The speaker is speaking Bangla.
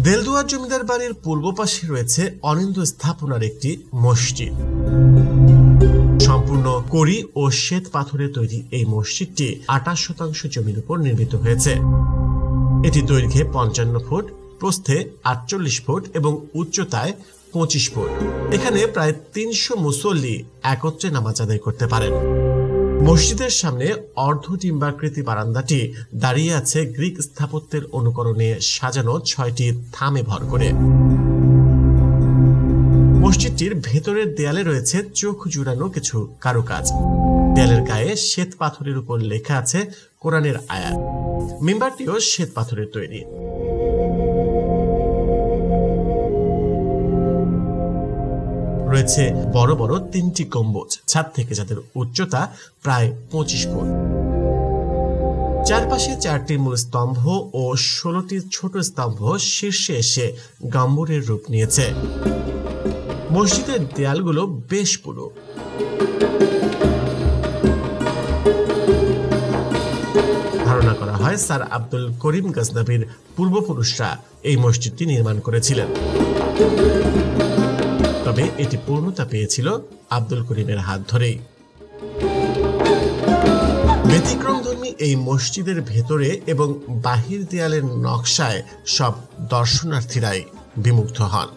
দেলদুয়ার জমিদার বাড়ির পূর্ব পাশে রয়েছে অনিন্দ স্থাপনার একটি মসজিদ। সম্পূর্ণ কড়ি ও শ্বেত পাথরে তৈরি এই মসজিদটি 28% জমির উপর নির্মিত হয়েছে। এটি দৈর্ঘ্যে 55 ফুট, প্রস্থে 48 ফুট এবং উচ্চতায় 25 ফুট। এখানে প্রায় 300 মুসল্লি একত্রে নামাজ আদায় করতে পারেন। মসজিদের সামনে অর্ধ ডিম্বাকৃতি বারান্দাটি দাঁড়িয়ে আছে গ্রিক স্থাপত্যের অনুকরণে সাজানো 6টি থামে ভর করে। মসজিদটির ভেতরের দেয়ালে রয়েছে চোখ জুড়ানো কিছু কারুকাজ। দেয়ালের গায়ে শ্বেত পাথরের উপর লেখা আছে কোরআনের আয়াত। মিম্বারটিও শ্বেত পাথরের তৈরি। রয়েছে বড় বড় 3টি গম্বুজ ছাদ থেকে, যাদের উচ্চতা প্রায় 25 ফুট। চারপাশে 4টি মূল স্তম্ভ ও 16টি ছোট স্তম্ভ শীর্ষে এসে গম্বুরের রূপ নিয়েছে। মসজিদের দেয়ালগুলো বেশ পুরু। ধারণা করা হয় স্যার আব্দুল করিম গজনভির পূর্বপুরুষরা এই মসজিদটি নির্মাণ করেছিলেন, তবে এটি পূর্ণতা পেয়েছিল আব্দুল করিমের হাত ধরেই। ব্যতিক্রমধর্মী এই মসজিদের ভেতরে এবং বাহির দেয়ালের নকশায় সব দর্শনার্থীরাই বিমুগ্ধ হন।